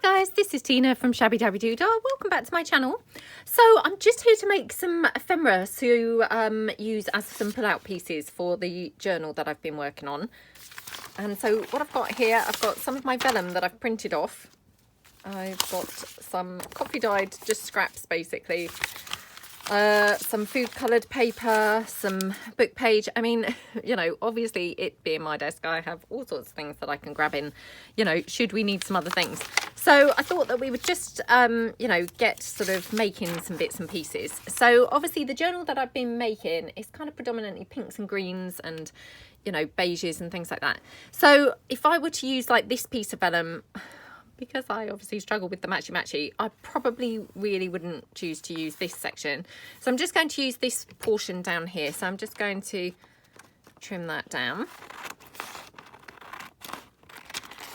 guys, this is Tina from Shabbydabbydoodah. Welcome back to my channel. So I'm just here to make some ephemera to use as some pull-out pieces for the journal that I've been working on. And so what I've got here, I've got some of my vellum that I've printed off. I've got some coffee dyed, just scraps basically. Some food coloured paper, some book page. I mean, you know, obviously it being my desk, I have all sorts of things that I can grab in, you know, should we need some other things. So I thought that we would just, you know, get sort of making some bits and pieces. So obviously the journal that I've been making is kind of predominantly pinks and greens and, you know, beiges and things like that. So if I were to use like this piece of vellum, because I obviously struggle with the matchy-matchy, I probably really wouldn't choose to use this section. So I'm just going to use this portion down here. So I'm just going to trim that down.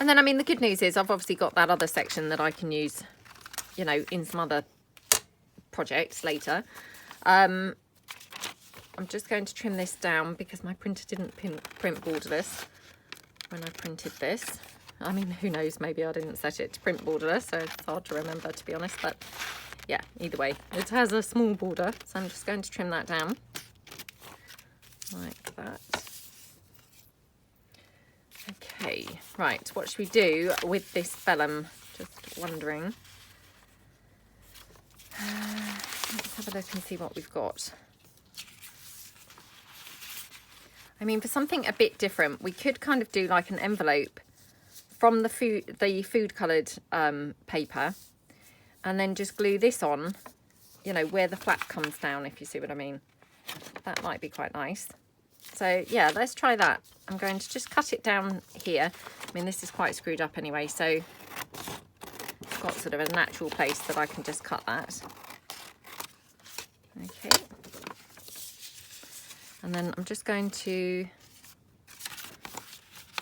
And then, I mean, the good news is I've obviously got that other section that I can use, you know, in some other projects later. I'm just going to trim this down because my printer didn't print borderless when I printed this. I mean, who knows, maybe I didn't set it to print borderless, so it's hard to remember, to be honest. But yeah, either way, it has a small border, so I'm just going to trim that down like that. Okay, right, what should we do with this vellum? Just wondering. Let's have a look and see what we've got. I mean, for something a bit different, we could kind of do like an envelope from the food coloured paper, and then just glue this on, you know, where the flap comes down, if you see what I mean. That might be quite nice. So yeah, let's try that. I'm going to just cut it down here. I mean, this is quite screwed up anyway, so it's got sort of a natural place that I can just cut that. Okay. And then I'm just going to,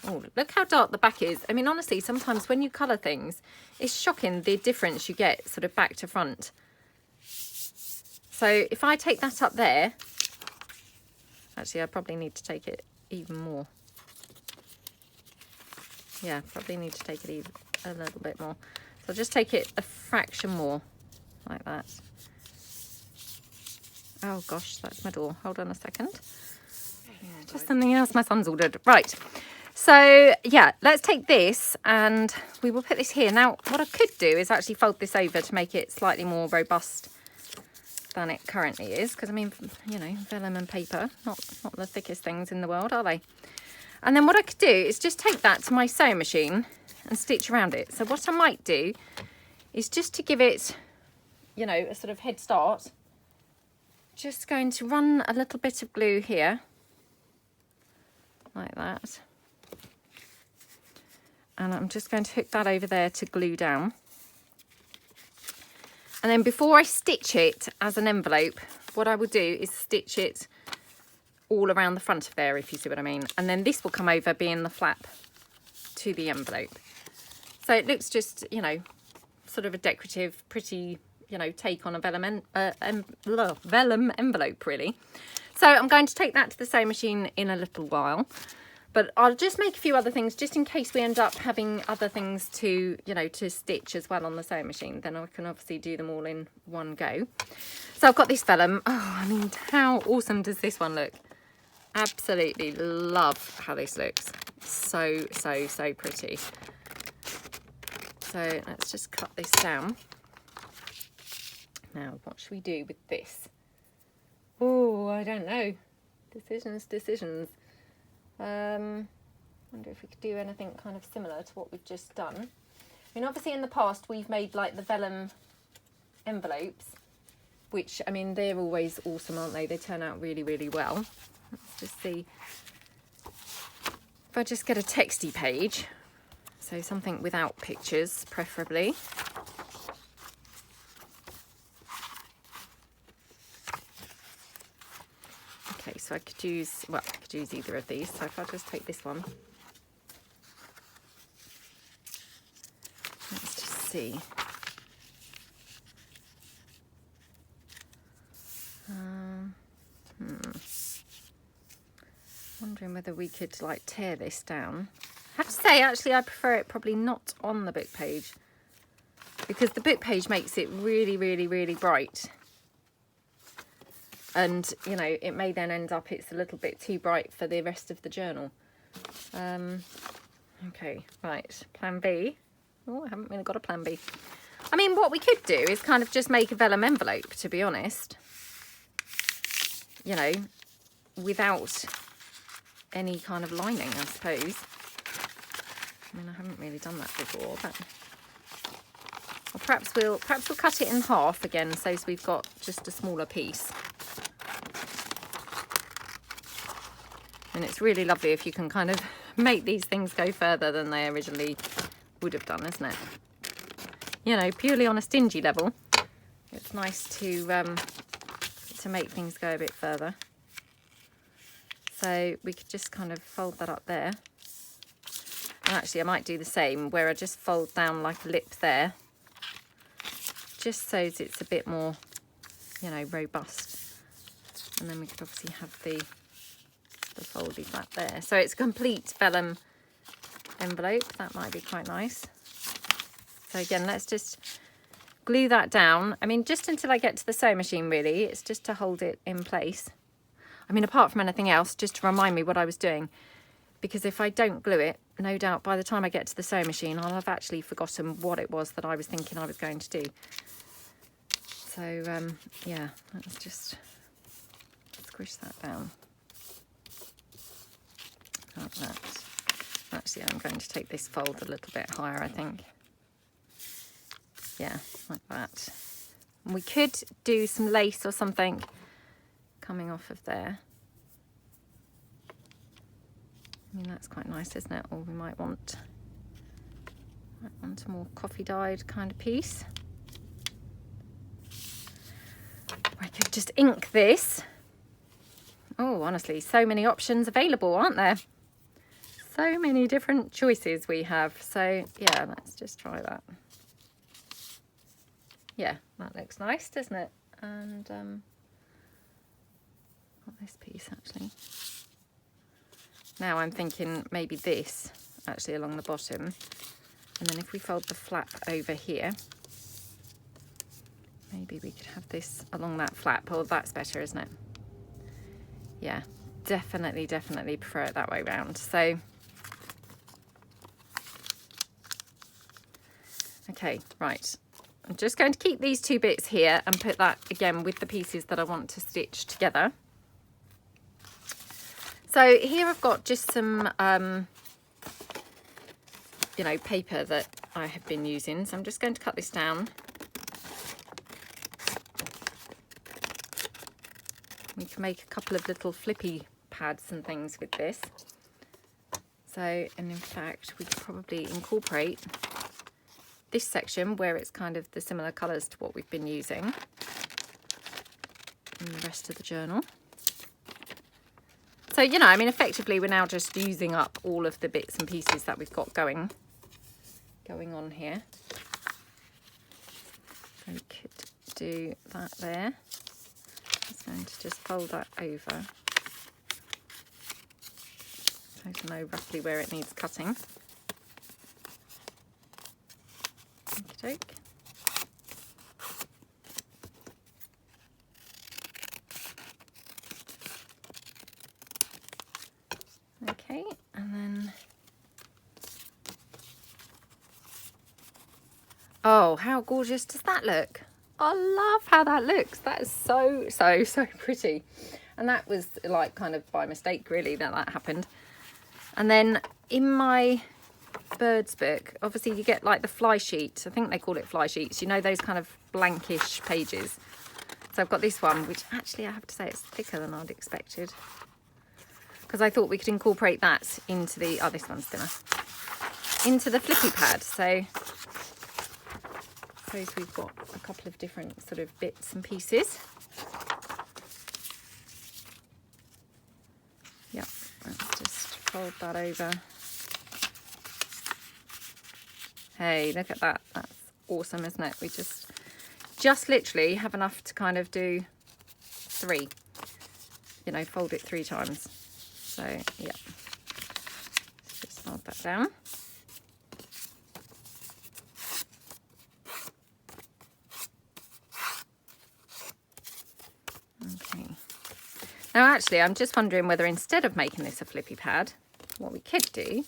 oh, look how dark the back is. I mean, honestly, sometimes when you colour things, it's shocking the difference you get sort of back to front. So if I take that up there, actually, I probably need to take it even more. Yeah, probably need to take it even a little bit more. So I'll just take it a fraction more, like that. Oh gosh, that's my door. Hold on a second. Just something else my son's ordered. Right. So yeah, let's take this and we will put this here. Now, what I could do is actually fold this over to make it slightly more robust than it currently is. Because I mean, you know, vellum and paper, not the thickest things in the world, are they? And then what I could do is just take that to my sewing machine and stitch around it. So what I might do is just to give it, you know, a sort of head start, just going to run a little bit of glue here, like that. And I'm just going to hook that over there to glue down. And then before I stitch it as an envelope, what I will do is stitch it all around the front of there, if you see what I mean. And then this will come over being the flap to the envelope. So it looks just, you know, sort of a decorative, pretty, you know, take on a vellum envelope, really. So I'm going to take that to the sewing machine in a little while. But I'll just make a few other things just in case we end up having other things to, you know, to stitch as well on the sewing machine. Then I can obviously do them all in one go. So I've got this vellum. Oh, I mean, how awesome does this one look? Absolutely love how this looks. So pretty. So let's just cut this down. Now, what should we do with this? Oh, I don't know. Decisions. Wonder if we could do anything kind of similar to what we've just done. I mean, obviously in the past we've made like the vellum envelopes, which, I mean, they're always awesome, aren't they? They turn out really, really well. Let's just see. If I just get a texty page, so something without pictures, preferably. Okay, so I could use, well, I could use either of these. So if I just take this one. Let's just see. Wondering whether we could like tear this down. I have to say, actually, I prefer it probably not on the book page. because the book page makes it really, really, really bright. And, you know, it may then end up it's a little bit too bright for the rest of the journal. Okay, right, plan B. Oh, I haven't really got a plan B. I mean, what we could do is kind of just make a vellum envelope, to be honest. You know, without any kind of lining, I suppose. I mean, I haven't really done that before, but... Or perhaps we'll cut it in half again, so we've got just a smaller piece. And it's really lovely if you can kind of make these things go further than they originally would have done, isn't it? You know, purely on a stingy level, it's nice to make things go a bit further. So we could just kind of fold that up there. And actually I might do the same, where I just fold down like a lip there, just so it's a bit more, you know, robust. And then we could obviously have the foldy flap there. So it's a complete vellum envelope. That might be quite nice. So again, let's just glue that down. I mean, just until I get to the sewing machine, really. It's just to hold it in place. I mean, apart from anything else, just to remind me what I was doing. Because if I don't glue it, no doubt by the time I get to the sewing machine, I'll have actually forgotten what it was that I was thinking I was going to do. So, yeah, let's just squish that down. Like that. Actually, I'm going to take this fold a little bit higher, I think. Yeah, like that. And we could do some lace or something coming off of there. I mean, that's quite nice, isn't it? Or we might want a more coffee dyed kind of piece. I could just ink this. Oh, honestly, so many options available, aren't there? So many different choices we have. So yeah, let's just try that. Yeah, that looks nice, doesn't it? And got this piece actually. Now I'm thinking maybe this actually along the bottom, and then if we fold the flap over here, maybe we could have this along that flap. Oh, that's better, isn't it? Yeah, definitely prefer it that way round. So okay, right. I'm just going to keep these two bits here and put that again with the pieces that I want to stitch together. So here I've got just some, you know, paper that I have been using. So I'm just going to cut this down. We can make a couple of little flippy pads and things with this. So, and in fact, we could probably incorporate this section where it's kind of the similar colours to what we've been using in the rest of the journal. So, you know, I mean, effectively we're now just using up all of the bits and pieces that we've got going on here. So we could do that there. Just going to just fold that over so to know roughly where it needs cutting. Okey-doke. Okay, and then, oh, how gorgeous does that look? I love how that looks. That is so pretty. And that was like kind of by mistake really that happened. And then in my birds book, obviously you get like the fly sheet. I think they call it fly sheets. You know, those kind of blankish pages. So I've got this one, which actually I have to say it's thicker than I'd expected, because I thought we could incorporate that into the, oh, this one's thinner, into the flippy pad. So suppose we've got a couple of different sort of bits and pieces. Yep, let's just fold that over. Hey, look at that. That's awesome, isn't it? We just literally have enough to kind of do 3, you know, fold it 3 times. So, yeah, let's just fold that down. Now actually, I'm just wondering whether instead of making this a flippy pad, what we could do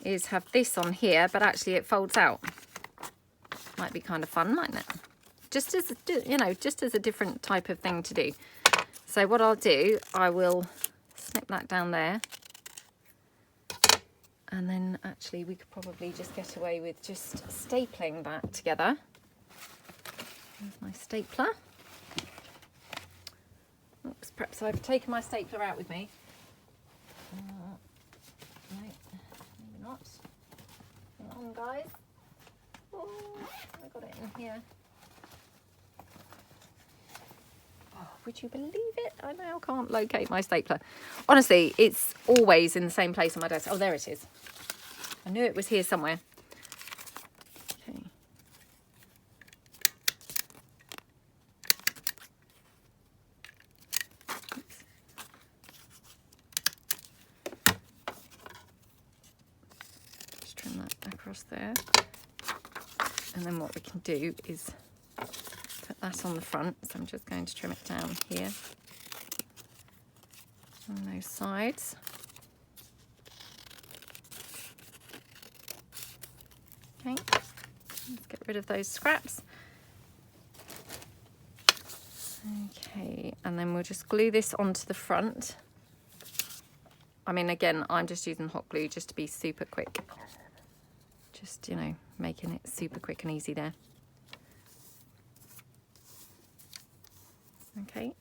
is have this on here, but actually it folds out. Might be kind of fun, mightn't it? Just as, you know, just as a different type of thing to do. So what I'll do, I will snip that down there. And then actually we could probably just get away with just stapling that together. There's my stapler. Oops, perhaps I've taken my stapler out with me. No, maybe not. Hang on, guys. Oh, I got it in here. Oh, would you believe it? I now can't locate my stapler. Honestly, it's always in the same place on my desk. Oh, there it is. I knew it was here somewhere. Okay. Oops. Just trim that across there. And then what we can do is put that on the front. So I'm just going to trim it down here on those sides. Okay, let's get rid of those scraps. Okay, and then we'll just glue this onto the front. I mean, again, I'm just using hot glue just to be super quick. Just, you know, making it super quick and easy there. Okay.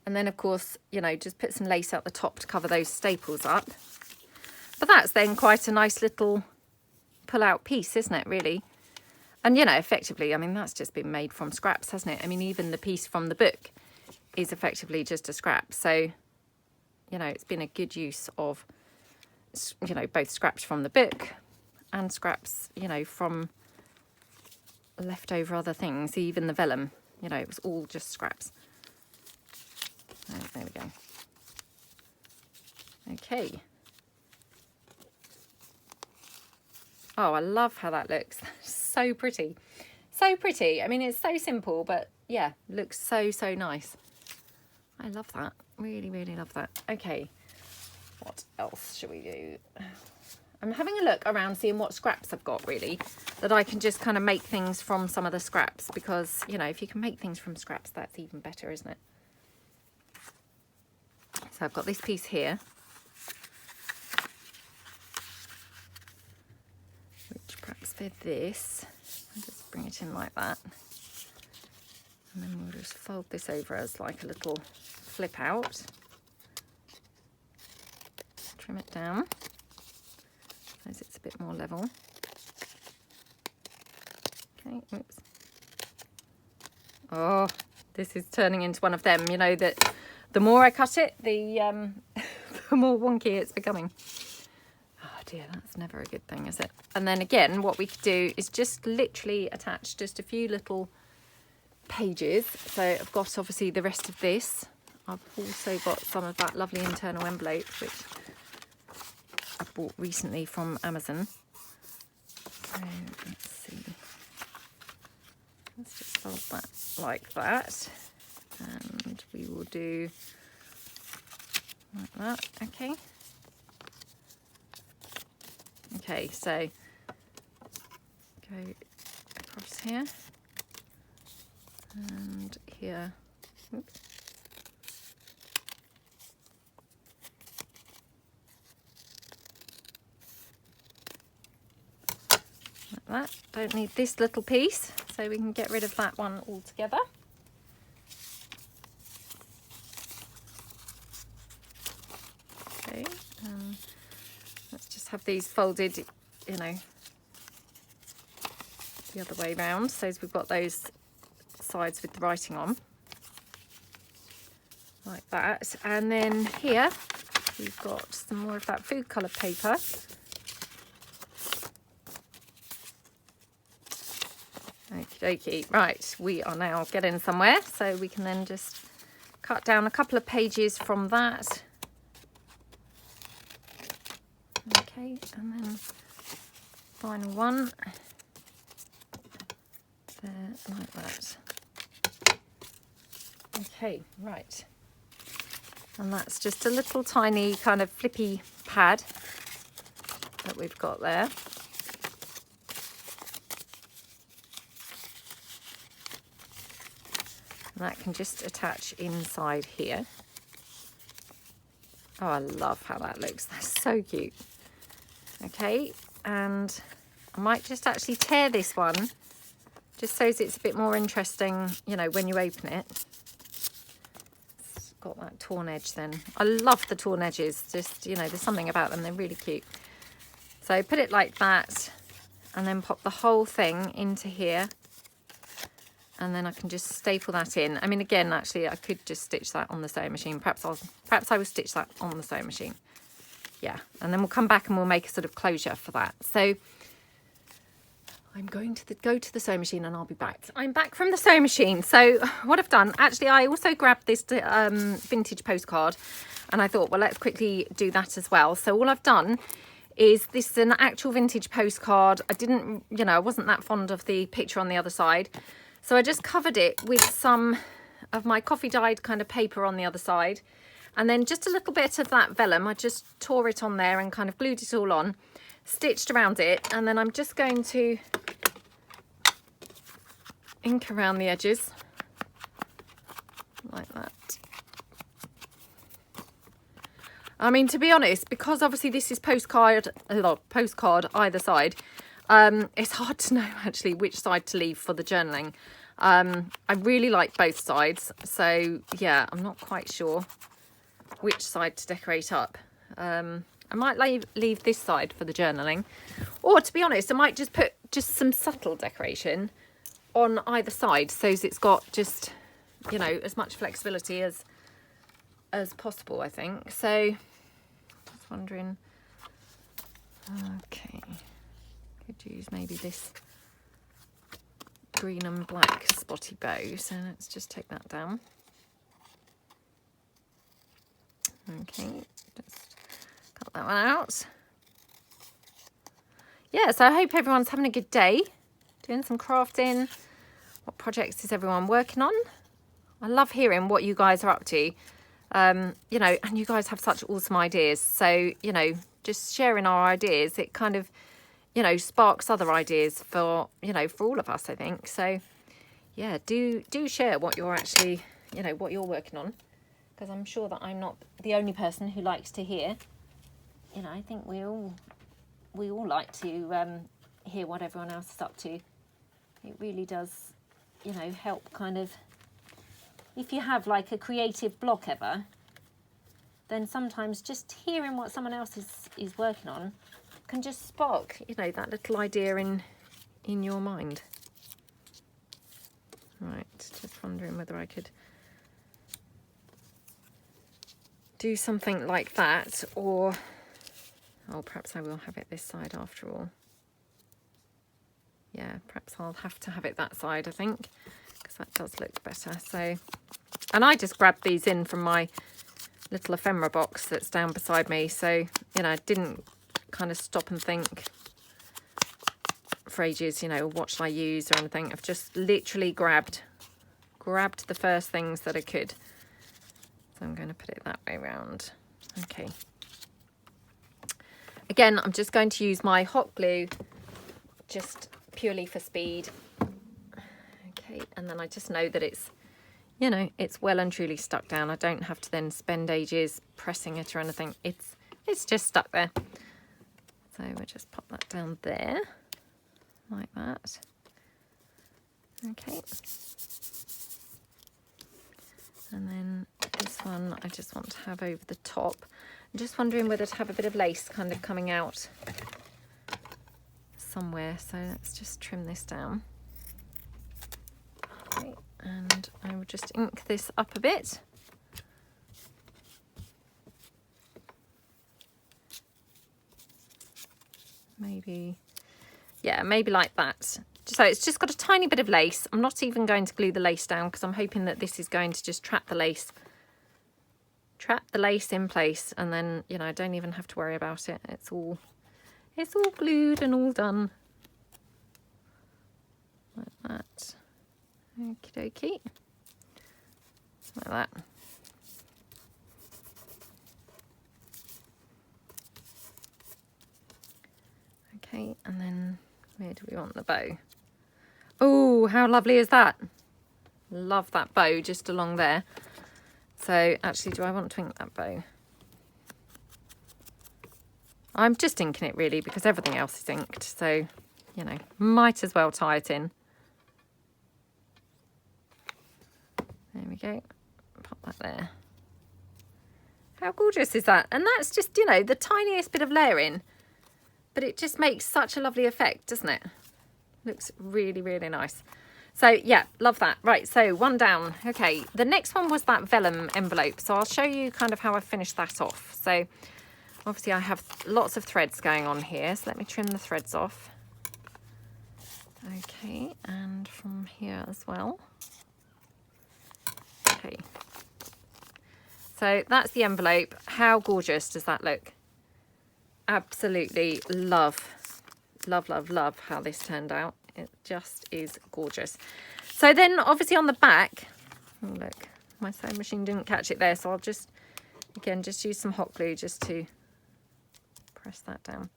And then, of course, you know, just put some lace out the top to cover those staples up. But that's then quite a nice little pull-out piece, isn't it, really? And, you know, effectively, I mean, that's just been made from scraps, hasn't it? I mean, even the piece from the book is effectively just a scrap. So, you know, it's been a good use of, you know, both scraps from the book and scraps, you know, from leftover other things. Even the vellum, you know, it was all just scraps. Oh, there we go. Okay. Oh, I love how that looks. So pretty. So pretty. I mean, it's so simple, but yeah, looks so, so nice. I love that. Really, really love that. Okay. What else should we do? I'm having a look around, seeing what scraps I've got, really, that I can just kind of make things from some of the scraps, because, you know, if you can make things from scraps, that's even better, isn't it? So I've got this piece here, which perhaps for this, I'll just bring it in like that. And then we'll just fold this over as like a little flip out. Trim it down so it's a bit more level. Okay, oops. Oh, this is turning into one of them, you know, that the more I cut it, the more wonky it's becoming. Oh dear, that's never a good thing, is it? And then again, what we could do is just literally attach just a few little pages. So I've got obviously the rest of this. I've also got some of that lovely internal envelope, which I bought recently from Amazon. So let's see. Let's just fold that like that. And we will do like that. Okay. Okay, so go across here and here. Oops. Like that. Don't need this little piece, so we can get rid of that one altogether. Okay, let's just have these folded, you know, the other way round, so as we've got those sides with the writing on, like that. And then here we've got some more of that food colour paper. Okie dokie. Right, we are now getting somewhere, so we can then just cut down a couple of pages from that. Okay, and then final one. There, like that. Okay, right. And that's just a little tiny kind of flippy pad that we've got there. And that can just attach inside here. Oh, I love how that looks. That's so cute. Okay, and I might just actually tear this one, just so it's a bit more interesting, you know, when you open it. It's got that torn edge then. I love the torn edges, just, you know, there's something about them, they're really cute. So put it like that, and then pop the whole thing into here. And then I can just staple that in. I mean, again, actually, I could just stitch that on the sewing machine. Perhaps I will stitch that on the sewing machine. Yeah, and then we'll come back and we'll make a sort of closure for that. So I'm going to go to the sewing machine and I'll be back. I'm back from the sewing machine. So what I've done, actually, I also grabbed this vintage postcard, and I thought, well, let's quickly do that as well. So all I've done is, this is an actual vintage postcard. I didn't, you know, I wasn't that fond of the picture on the other side. So I just covered it with some of my coffee dyed kind of paper on the other side. And then just a little bit of that vellum, I just tore it on there and kind of glued it all on, stitched around it. And then I'm just going to ink around the edges like that. I mean, to be honest, because obviously this is postcard either side, it's hard to know actually which side to leave for the journaling. I really like both sides, so yeah, I'm not quite sure which side to decorate up. I might leave this side for the journaling, or to be honest, I might just put just some subtle decoration on either side, so it's got just, you know, as much flexibility as possible, I think. So just wondering, okay, could use maybe this green and black spotty bow, so let's just take that down. Okay, just cut that one out. Yeah, so I hope everyone's having a good day, doing some crafting. What projects is everyone working on? I love hearing what you guys are up to. You know, and you guys have such awesome ideas, so, you know, just sharing our ideas, it kind of, you know, sparks other ideas for, you know, for all of us, I think. So yeah, do share what you're actually, you know, what you're working on, because I'm sure that I'm not the only person who likes to hear. You know, I think we all like to hear what everyone else is up to. It really does, you know, help kind of, if you have like a creative block ever, then sometimes just hearing what someone else is working on can just spark, you know, that little idea in your mind. Right, just wondering whether I could do something like that, or, oh, perhaps I will have it this side after all. Yeah, perhaps I'll have to have it that side, I think, because that does look better. So, and I just grabbed these in from my little ephemera box that's down beside me, so, you know, I didn't kind of stop and think for ages, you know, what should I use or anything. I've just literally grabbed the first things that I could. So I'm going to put it that way around. Okay. Again, I'm just going to use my hot glue just purely for speed. Okay, and then I just know that it's, you know, it's well and truly stuck down. I don't have to then spend ages pressing it or anything. It's just stuck there. So we'll just pop that down there, like that. Okay. And then this one I just want to have over the top. I'm just wondering whether to have a bit of lace kind of coming out somewhere. So let's just trim this down. Okay. And I will just ink this up a bit. Maybe, yeah, maybe like that. So it's just got a tiny bit of lace. I'm not even going to glue the lace down because I'm hoping that this is going to just trap the lace in place, and then, you know, I don't even have to worry about it. It's all It's all glued and all done. Like that. Okie dokie. Like that. Okay, and then where do we want the bow? Oh, how lovely is that? Love that bow just along there. So actually, do I want to ink that bow? I'm just inking it really because everything else is inked. So, you know, might as well tie it in. There we go. Pop that there. How gorgeous is that? And that's just, you know, the tiniest bit of layering. But it just makes such a lovely effect, doesn't it? Looks really, really nice. So, yeah, love that. Right, so one down. Okay, the next one was that vellum envelope. So I'll show you kind of how I finished that off. So, obviously I have lots of threads going on here. So let me trim the threads off. Okay, and from here as well. Okay. So that's the envelope. How gorgeous does that look? Absolutely love how this turned out. It just is gorgeous. So then obviously on the back, oh look, my sewing machine didn't catch it there, so I'll just again just use some hot glue just to press that down.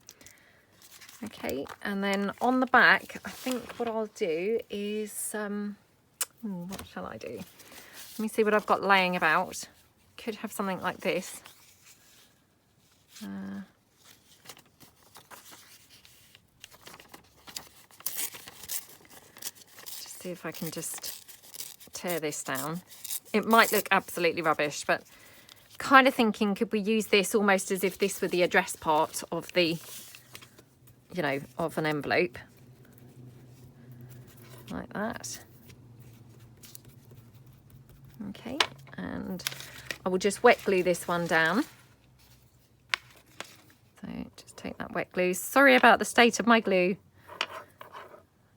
Okay, and then on the back I think what I'll do is what shall I do? Let me see what I've got laying about. Could have something like this. See if I can just tear this down. It might look absolutely rubbish, but kind of thinking, could we use this almost as if this were the address part of the, you know, of an envelope. Like that. Okay, and I will just wet glue this one down. So just take that wet glue. Sorry about the state of my glue.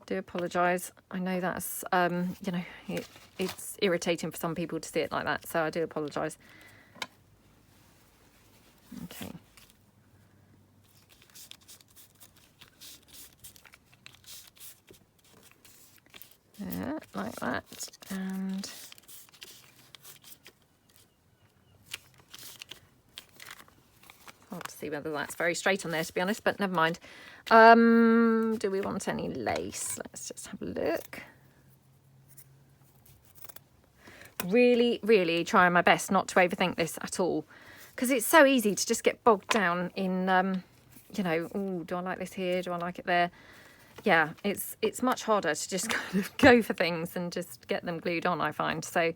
Do apologise. I know that's you know, it's irritating for some people to see it like that, so I do apologise. Okay. Yeah, like that. And I'll have to see whether that's very straight on there, to be honest, but never mind. Do we want any lace? Let's just have a look. Really trying my best not to overthink this at all, because it's so easy to just get bogged down in you know, oh, do I like this here, do I like it there? Yeah, it's much harder to just kind of go for things and just get them glued on, I find. So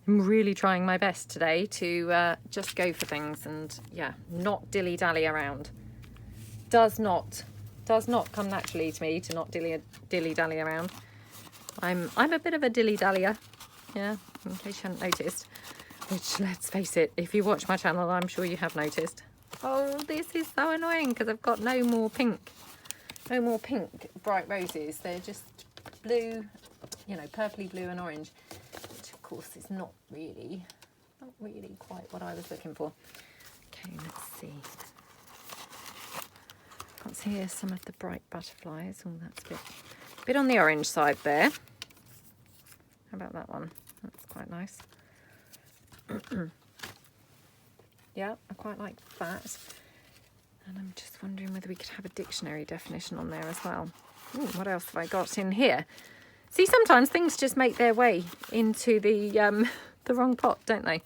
I'm really trying my best today to just go for things and, yeah, not dilly-dally around. Does not come naturally to me to not dilly-dally around. I'm a bit of a dilly-dallyer, yeah, in case you hadn't noticed. Which, let's face it, if you watch my channel, I'm sure you have noticed. Oh, this is so annoying because I've got no more pink bright roses. They're just blue, you know, purpley blue and orange, which of course is not really quite what I was looking for. Okay, let's see. Can't see here some of the bright butterflies. Oh, that's a bit on the orange side there. How about that one? That's quite nice. Yeah, I quite like that. And I'm just wondering whether we could have a dictionary definition on there as well. Ooh, what else have I got in here? See, sometimes things just make their way into the wrong pot, don't they?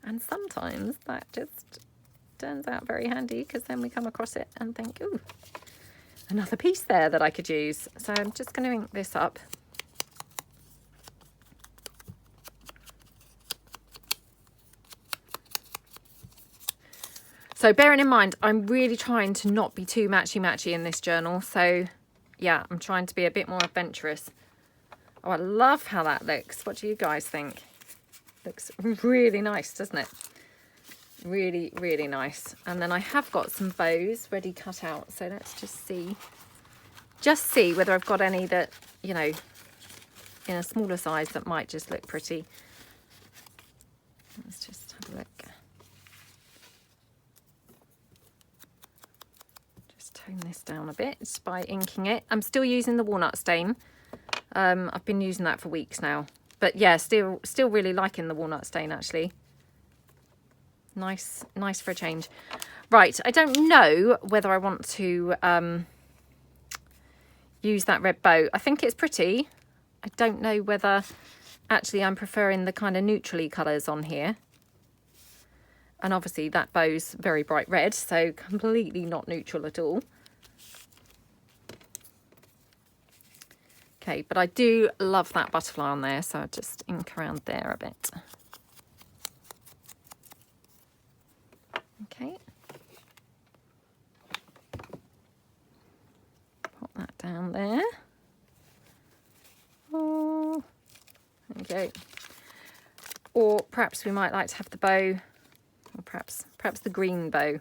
And sometimes that just turns out very handy, because then we come across it and think, ooh, another piece there that I could use. So I'm just going to ink this up. So bearing in mind, I'm really trying to not be too matchy-matchy in this journal. So yeah, I'm trying to be a bit more adventurous. Oh, I love how that looks. What do you guys think? Looks really nice, doesn't it? Really nice. And then I have got some bows ready cut out. So let's just see whether I've got any that, you know, in a smaller size that might just look pretty. Let's just have a look. tone this down a bit by inking it. I'm still using the walnut stain. I've been using that for weeks now. But yeah, still really liking the walnut stain actually. Nice for a change. Right, I don't know whether I want to use that red bow. I think it's pretty. I don't know whether actually I'm preferring the kind of neutrally colours on here. And obviously that bow's very bright red, so completely not neutral at all. Okay, but I do love that butterfly on there, so I'll just ink around there a bit. Okay. Pop that down there. Oh, there we go. Or perhaps we might like to have the bow, or perhaps the green bow.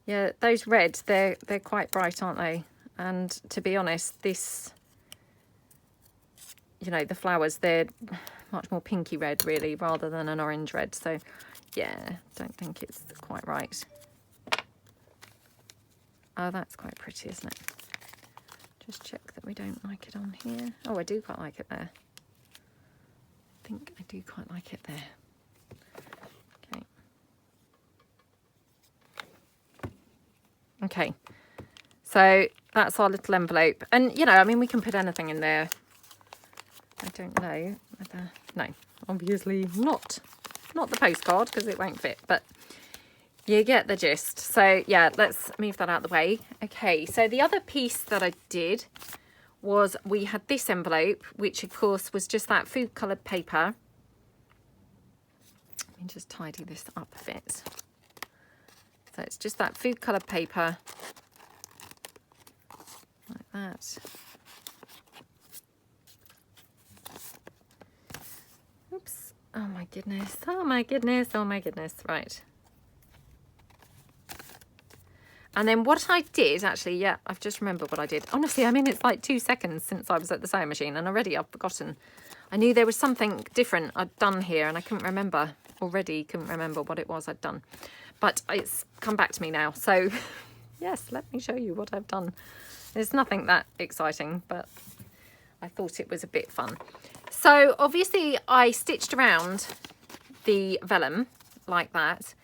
Yeah, those reds, they're quite bright, aren't they? And to be honest, this, you know, the flowers, they're much more pinky red really, rather than an orange red. So yeah, don't think it's quite right. Oh, that's quite pretty, isn't it? Just check that we don't like it on here. Oh, I do quite like it there. I think I do quite like it there. Okay. Okay. So that's our little envelope. And, you know, I mean, we can put anything in there. I don't know whether... No, obviously not the postcard because it won't fit, but you get the gist. So, yeah, let's move that out of the way. Okay, so the other piece that I did was we had this envelope, which, of course, was just that food-coloured paper. Let me just tidy this up a bit. So it's just that food-coloured paper. Like that. Oops. Oh my goodness. Oh my goodness. Oh my goodness. Right. And then what I did, actually, yeah, I've just remembered what I did. Honestly, I mean, it's like 2 seconds since I was at the sewing machine and already I've forgotten. I knew there was something different I'd done here and I couldn't remember what it was I'd done. But it's come back to me now. So, yes, let me show you what I've done. There's nothing that exciting, but I thought it was a bit fun. So obviously I stitched around the vellum like that.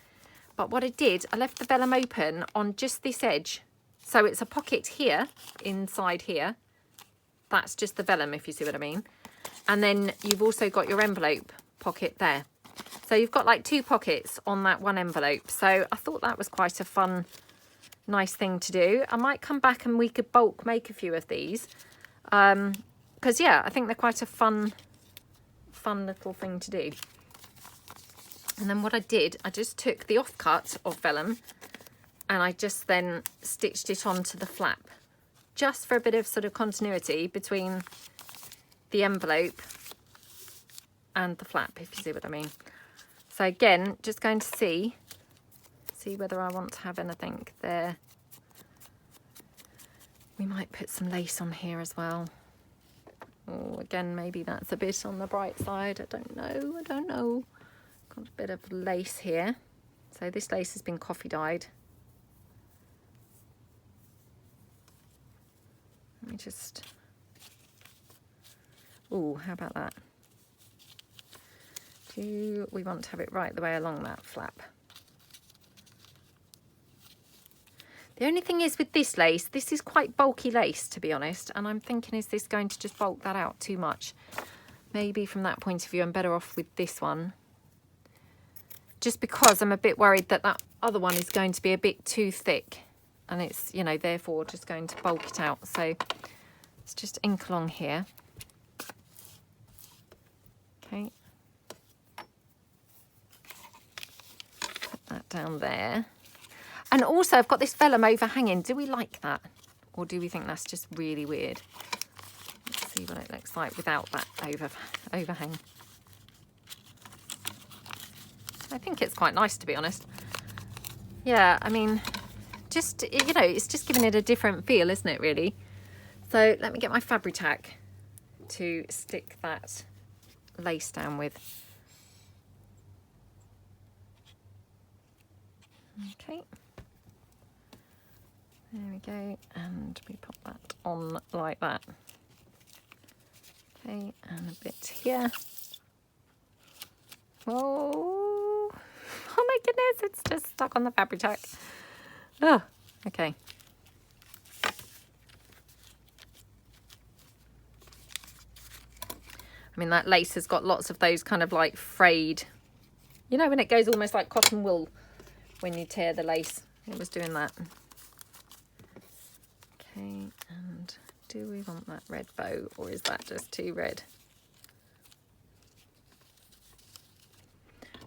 But what I did, I left the vellum open on just this edge. So it's a pocket here, inside here. That's just the vellum, if you see what I mean. And then you've also got your envelope pocket there. So you've got like 2 pockets on that one envelope. So I thought that was quite a fun, nice thing to do. I might come back and we could bulk make a few of these. Because, yeah, I think they're quite a fun little thing to do. And then what I did, I just took the offcut of vellum and I just then stitched it onto the flap. Just for a bit of sort of continuity between the envelope and the flap, if you see what I mean. So again, just going to see whether I want to have anything there. We might put some lace on here as well. Oh, again, maybe that's a bit on the bright side. I don't know. Got a bit of lace here. So this lace has been coffee dyed. Let me just... Oh, how about that? Do we want to have it right the way along that flap? The only thing is with this lace, this is quite bulky lace, to be honest. And I'm thinking, is this going to just bulk that out too much? Maybe from that point of view, I'm better off with this one. Just because I'm a bit worried that that other one is going to be a bit too thick. And it's, you know, therefore just going to bulk it out. So let's just ink along here. Okay. Put that down there. And also I've got this vellum overhanging. Do we like that? Or do we think that's just really weird? Let's see what it looks like without that overhang. I think it's quite nice, to be honest. Yeah, I mean, just, you know, it's just giving it a different feel, isn't it, really? So let me get my Fabri-Tac to stick that lace down with. Okay. There we go, and we pop that on like that. Okay, and a bit here. Oh my goodness, it's just stuck on the fabric tack. Oh, okay. I mean, that lace has got lots of those kind of like frayed, you know, when it goes almost like cotton wool when you tear the lace. It was doing that. Okay, and do we want that red bow, or is that just too red?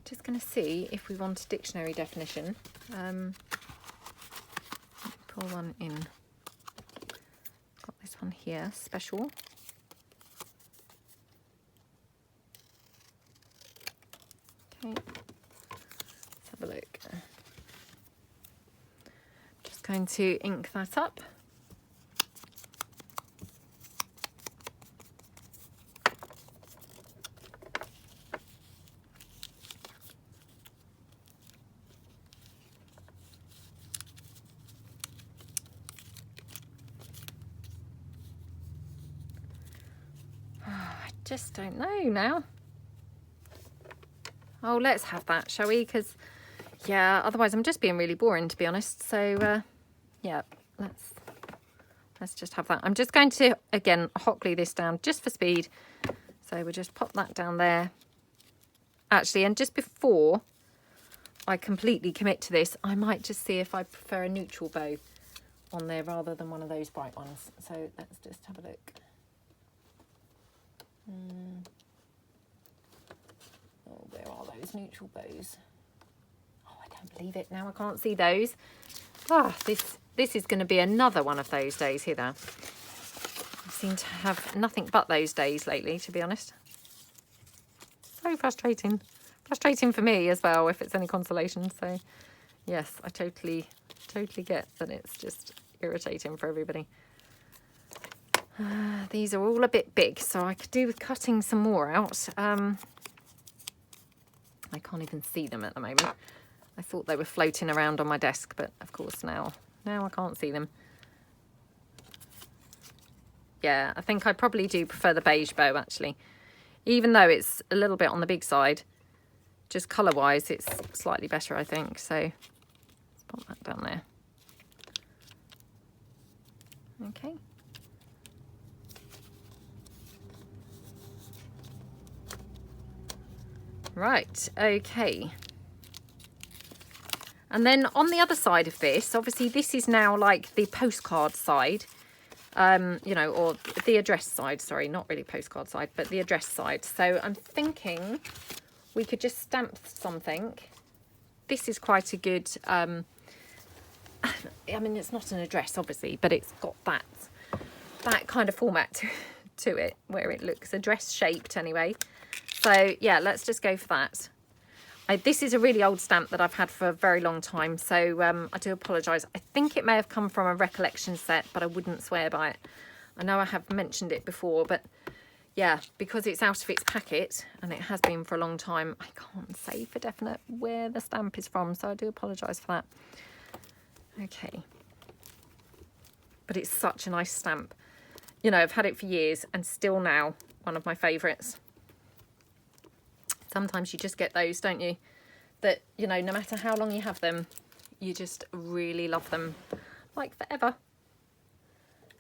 Just going to see if we want a dictionary definition. Pull one in. Got this one here, special. Okay, let's have a look. Just going to ink that up. Just don't know now. Oh, let's have that, shall we? Because yeah, otherwise I'm just being really boring, to be honest. So yeah, let's just have that. I'm just going to again hot glue this down just for speed. So we'll just pop that down there. Actually, and just before I completely commit to this, I might just see if I prefer a neutral bow on there rather than one of those bright ones. So let's just have a look. Oh, where are those neutral bows? Oh, I don't believe it. Now I can't see those. Ah, this is going to be another one of those days here. I seem to have nothing but those days lately, to be honest. So frustrating. Frustrating for me as well, if it's any consolation. So yes, I totally get that it's just irritating for everybody. These are all a bit big, so I could do with cutting some more out. I can't even see them at the moment. I thought they were floating around on my desk, but of course now I can't see them. Yeah, I think I probably do prefer the beige bow, actually. Even though it's a little bit on the big side, just colour-wise, it's slightly better, I think. So let's pop that down there. Okay. Right, okay. And then on the other side of this, obviously this is now like the postcard side, you know, or the address side, sorry, not really postcard side, but the address side. So I'm thinking we could just stamp something. This is quite a good, I mean, it's not an address, obviously, but it's got that kind of format to it, where it looks address shaped anyway. So yeah, let's just go for that. This is a really old stamp that I've had for a very long time, so I do apologise. I think it may have come from a recollection set, but I wouldn't swear by it. I know I have mentioned it before, but yeah, because it's out of its packet, and it has been for a long time, I can't say for definite where the stamp is from, so I do apologise for that. Okay. But it's such a nice stamp. You know, I've had it for years, and still now, one of my favourites. Sometimes you just get those, don't you? That, you know, no matter how long you have them, you just really love them. Like forever.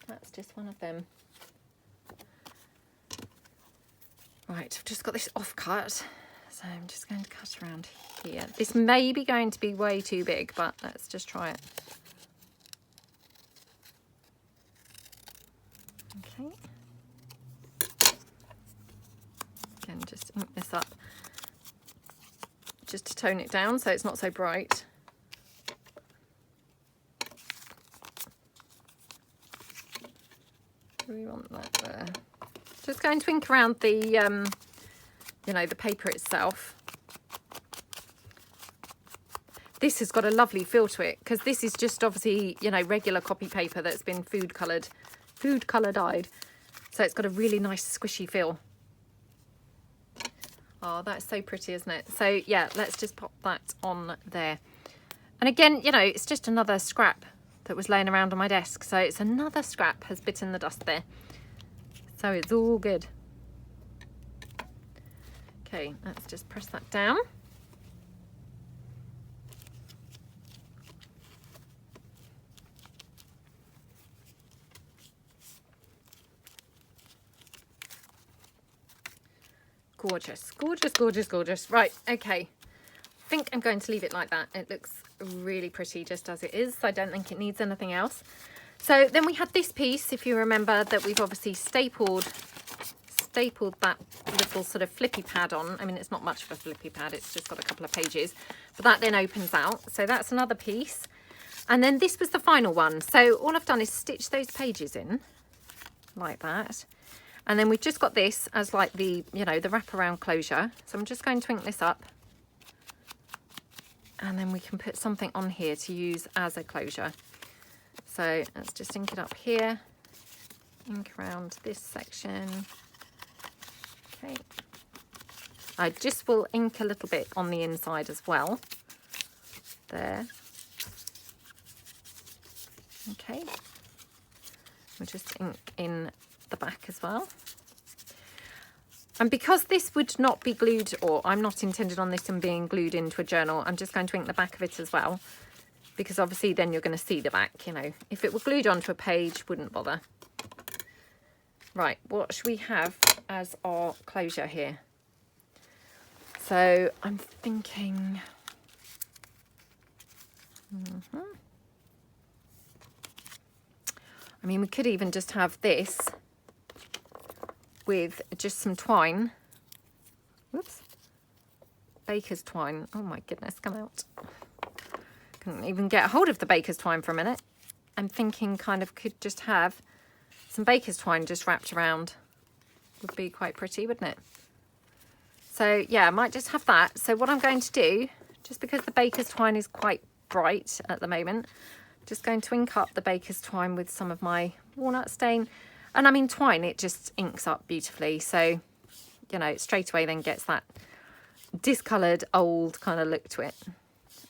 That's just one of them. Right, I've just got this offcut. So I'm just going to cut around here. This may be going to be way too big, but let's just try it. Okay. Again, just ink this up. Just to tone it down so it's not so bright. We want that there. Just going to ink around the, you know, the paper itself. This has got a lovely feel to it, because this is just obviously, you know, regular copy paper that's been food colour dyed. So it's got a really nice squishy feel. Oh, that's so pretty, isn't it? So yeah, let's just pop that on there. And again, you know, it's just another scrap that was laying around on my desk. So it's another scrap has bitten the dust there. So it's all good. Okay, let's just press that down. Gorgeous, gorgeous, gorgeous, gorgeous. Right, okay. I think I'm going to leave it like that. It looks really pretty just as it is. I don't think it needs anything else. So then we had this piece, if you remember, that we've obviously stapled that little sort of flippy pad on. I mean, it's not much of a flippy pad, it's just got a couple of pages, but that then opens out. So that's another piece. And then this was the final one. So all I've done is stitch those pages in like that. And then we've just got this as like the, you know, the wraparound closure. So I'm just going to ink this up. And then we can put something on here to use as a closure. So let's just ink it up here. Ink around this section. Okay. I just will ink a little bit on the inside as well. There. Okay. We'll just ink in the back as well. And because this would not be glued, or I'm not intended on this and being glued into a journal, I'm just going to ink the back of it as well, because obviously then you're going to see the back, you know. If it were glued onto a page, wouldn't bother. Right, what should we have as our closure here? So I'm thinking, I mean, we could even just have this with just some twine. Whoops. Baker's twine. Oh my goodness, come out. Couldn't even get a hold of the baker's twine for a minute. I'm thinking kind of could just have some baker's twine just wrapped around. Would be quite pretty, wouldn't it? So yeah, I might just have that. So what I'm going to do, just because the baker's twine is quite bright at the moment, just going to ink up the baker's twine with some of my walnut stain. And I mean, twine, it just inks up beautifully. So, you know, it straight away then gets that discoloured old kind of look to it.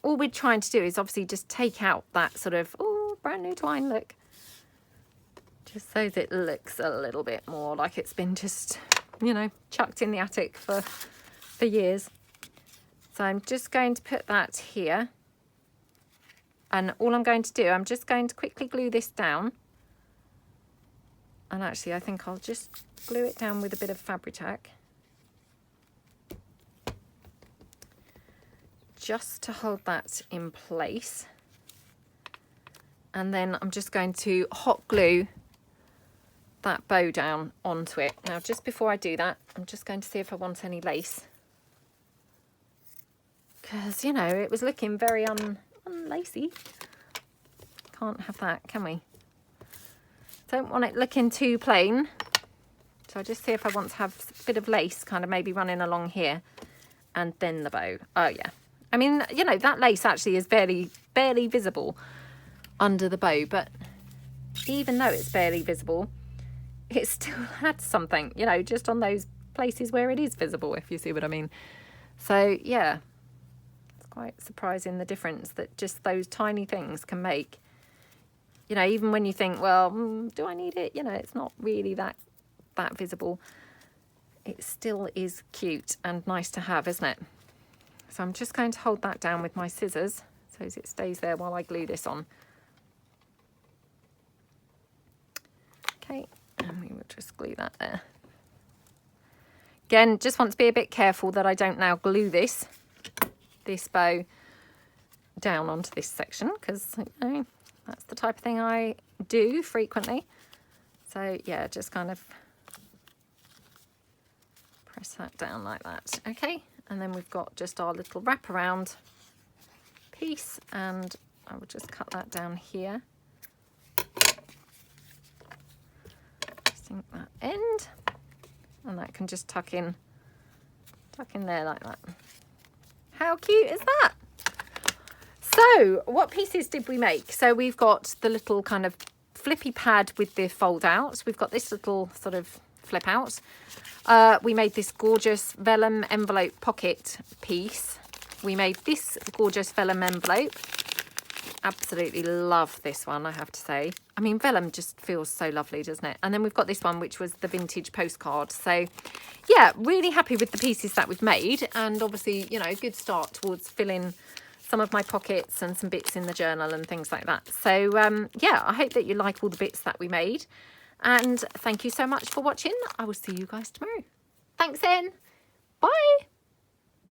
All we're trying to do is obviously just take out that sort of, oh, brand new twine look. Just so that it looks a little bit more like it's been just, you know, chucked in the attic for years. So I'm just going to put that here. And all I'm going to do, I'm just going to quickly glue this down. And actually, I think I'll just glue it down with a bit of Fabri-Tac. Just to hold that in place. And then I'm just going to hot glue that bow down onto it. Now, just before I do that, I'm just going to see if I want any lace. Because, you know, it was looking very unlacy. Can't have that, can we? Don't want it looking too plain. So I'll just see if I want to have a bit of lace kind of maybe running along here. And then the bow. Oh, yeah. I mean, you know, that lace actually is barely visible under the bow. But even though it's barely visible, it still had something, you know, just on those places where it is visible, if you see what I mean. So, yeah. It's quite surprising the difference that just those tiny things can make. You know, even when you think, well, do I need it? You know, it's not really that visible. It still is cute and nice to have, isn't it? So I'm just going to hold that down with my scissors so as it stays there while I glue this on. Okay, and we will just glue that there. Again, just want to be a bit careful that I don't now glue this bow down onto this section, because, you know, that's the type of thing I do frequently. So yeah, just kind of press that down like that. Okay, and then we've got just our little wraparound piece, and I will just cut that down here. Just ink that end, and that can just tuck in there like that. How cute is that? So what pieces did we make? So we've got the little kind of flippy pad with the fold out. We've got this little sort of flip out. We made this gorgeous vellum envelope pocket piece. We made this gorgeous vellum envelope. Absolutely love this one, I have to say. I mean, vellum just feels so lovely, doesn't it? And then we've got this one, which was the vintage postcard. So, yeah, really happy with the pieces that we've made. And obviously, you know, a good start towards filling some of my pockets and some bits in the journal and things like that. So, yeah, I hope that you like all the bits that we made. And thank you so much for watching. I will see you guys tomorrow. Thanks, then. Bye.